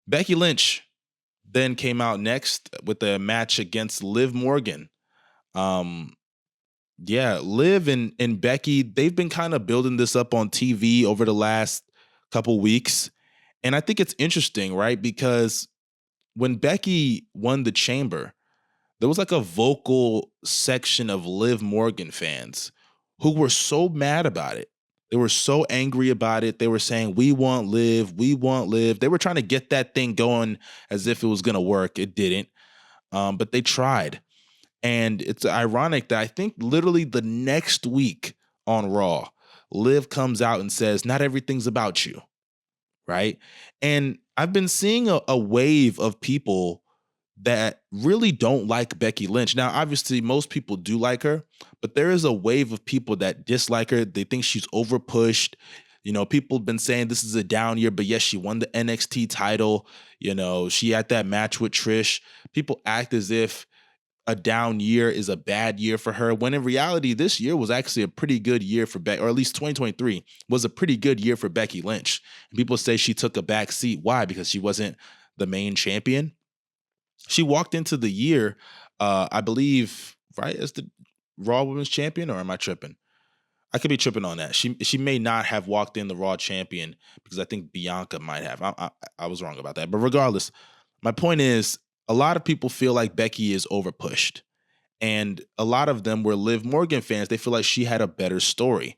Becky Lynch then came out next with a match against Liv Morgan. Um, yeah, Liv and Becky, they've been kind of building this up on TV over the last couple weeks. And I think it's interesting, right? Because when Becky won the Chamber, there was like a vocal section of Liv Morgan fans who were so mad about it. They were so angry about it. They were saying, "We want Liv, we want Liv." They were trying to get that thing going as if it was going to work. It didn't, but they tried. And it's ironic that I think literally the next week on Raw, Liv comes out and says, "Not everything's about you." Right. And I've been seeing a wave of people that really don't like Becky Lynch. Now, obviously, most people do like her, but there is a wave of people that dislike her. They think she's overpushed. You know, people have been saying this is a down year, but yes, she won the NXT title. You know, she had that match with Trish. People act as if a down year is a bad year for her, when in reality, this year was actually a pretty good year for Becky, or at least 2023 was a pretty good year for Becky Lynch. And people say she took a back seat. Why? Because she wasn't the main champion. She walked into the year, I believe, right, as the Raw Women's Champion, or am I tripping? I could be tripping on that. She may not have walked in the Raw Champion because I think Bianca might have. I was wrong about that. But regardless, my point is a lot of people feel like Becky is overpushed. And a lot of them were Liv Morgan fans. They feel like she had a better story.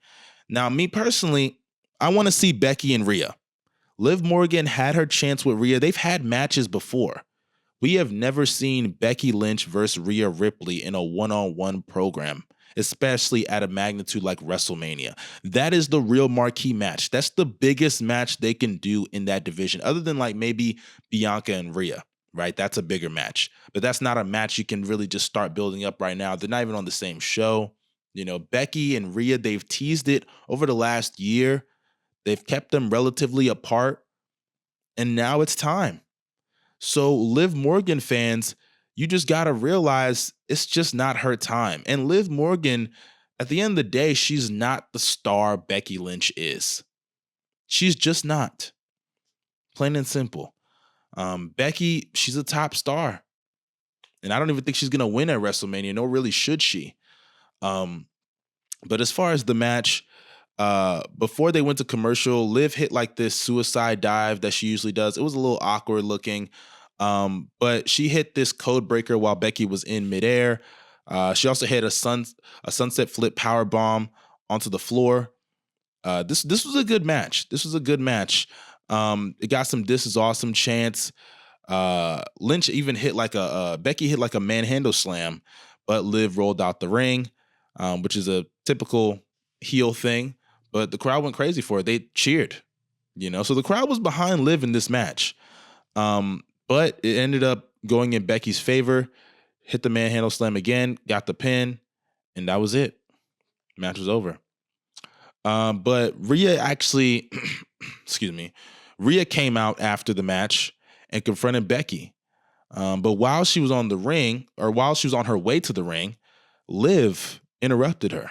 Now, me personally, I want to see Becky and Rhea. Liv Morgan had her chance with Rhea. They've had matches before. We have never seen Becky Lynch versus Rhea Ripley in a one-on-one program, especially at a magnitude like WrestleMania. That is the real marquee match. That's the biggest match they can do in that division, other than like maybe Bianca and Rhea, right? That's a bigger match. But that's not a match you can really just start building up right now. They're not even on the same show. You know, Becky and Rhea, they've teased it over the last year. They've kept them relatively apart. And now it's time. So Liv Morgan fans, you just got to realize it's just not her time. And Liv Morgan, at the end of the day, she's not the star Becky Lynch is. She's just not. Plain and simple. Becky, she's a top star. And I don't even think she's going to win at WrestleMania, nor really should she. But as far as the match, before they went to commercial, Liv hit like this suicide dive that she usually does. It was a little awkward looking, but she hit this code breaker while Becky was in midair. She also hit a sunset flip power bomb onto the floor. This was a good match. This was a good match. It got some "This is awesome" chants. Lynch even hit like Becky hit like a manhandle slam, but Liv rolled out the ring, which is a typical heel thing. But the crowd went crazy for it. They cheered, so the crowd was behind Liv in this match. But it ended up going in Becky's favor. Hit the manhandle slam again, got the pin, and that was it. Match was over. But Rhea actually, excuse me, Rhea came out after the match and confronted Becky. But while she was on the ring, or while she was on her way to the ring, Liv interrupted her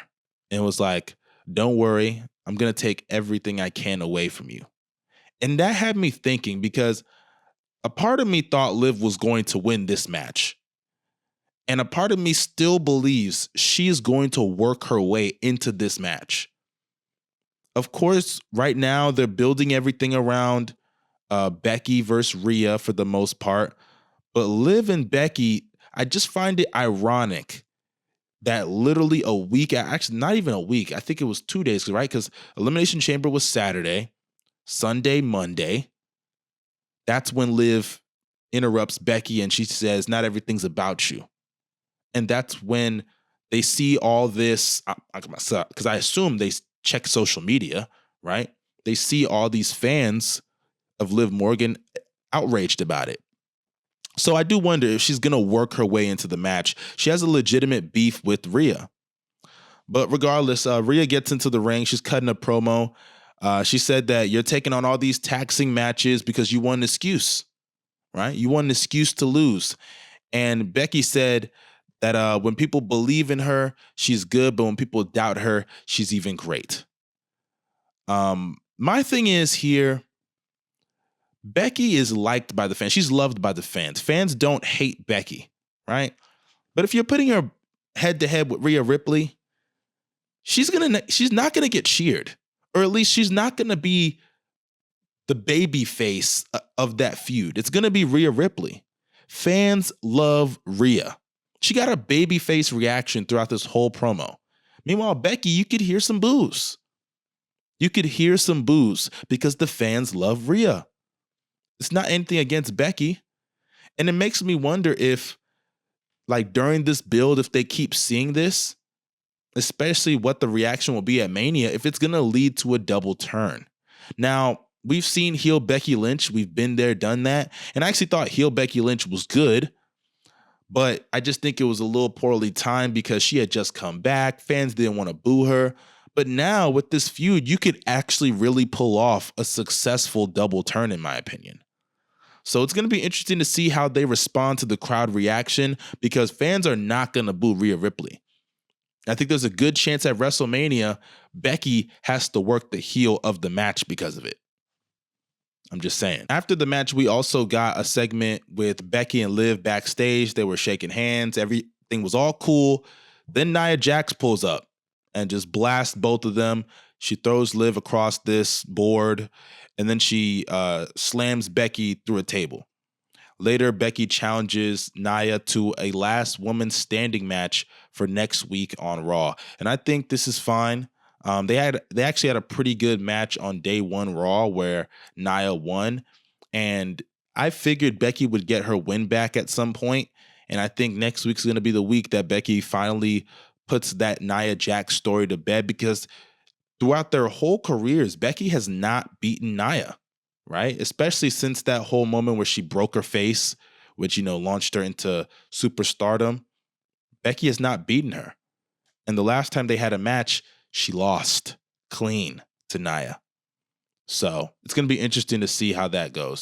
and was like, "Don't worry, I'm going to take everything I can away from you." And that had me thinking, because a part of me thought Liv was going to win this match. And a part of me still believes she is going to work her way into this match. Of course, right now they're building everything around Becky versus Rhea for the most part. But Liv and Becky, I just find it ironic that literally a week, actually not even a week, I think it was 2 days, right? Because Elimination Chamber was Saturday, Sunday, Monday. That's when Liv interrupts Becky and she says, "Not everything's about you." And that's when they see all this, because I assume they check social media, right? They see all these fans of Liv Morgan outraged about it. So I do wonder if she's going to work her way into the match. She has a legitimate beef with Rhea. But regardless, Rhea gets into the ring. She's cutting a promo. She said that you're taking on all these taxing matches because you want an excuse, right? You want an excuse to lose. And Becky said that when people believe in her, she's good. But when people doubt her, she's even great. My thing is here, Becky is liked by the fans. She's loved by the fans. Fans don't hate Becky, right? But if you're putting her head to head with Rhea Ripley, she's not gonna get cheered, or at least she's not gonna be the baby face of that feud. It's gonna be Rhea Ripley. Fans love Rhea. She got a baby face reaction throughout this whole promo. Meanwhile, Becky, you could hear some boos. You could hear some boos because the fans love Rhea. It's not anything against Becky. And it makes me wonder if, like, during this build, if they keep seeing this, especially what the reaction will be at Mania, if it's going to lead to a double turn. Now, we've seen heel Becky Lynch. We've been there, done that. And I actually thought heel Becky Lynch was good, but I just think it was a little poorly timed because she had just come back. Fans didn't want to boo her. But now with this feud, you could actually really pull off a successful double turn, in my opinion. So it's going to be interesting to see how they respond to the crowd reaction, because fans are not going to boo Rhea Ripley. I think there's a good chance at WrestleMania, Becky has to work the heel of the match because of it. I'm just saying. After the match, we also got a segment with Becky and Liv backstage. They were shaking hands. Everything was all cool. Then Nia Jax pulls up and just blasts both of them. She throws Liv across this board, and then she slams Becky through a table. Later, Becky challenges Nia to a last woman standing match for next week on Raw. And I think this is fine. They actually had a pretty good match on day one Raw where Nia won. And I figured Becky would get her win back at some point. And I think next week's going to be the week that Becky finally puts that Nia Jax story to bed, because throughout their whole careers, Becky has not beaten Nia. Right? Especially since that whole moment where she broke her face, which, launched her into superstardom. Becky has not beaten her. And the last time they had a match, she lost clean to Nia. So it's going to be interesting to see how that goes.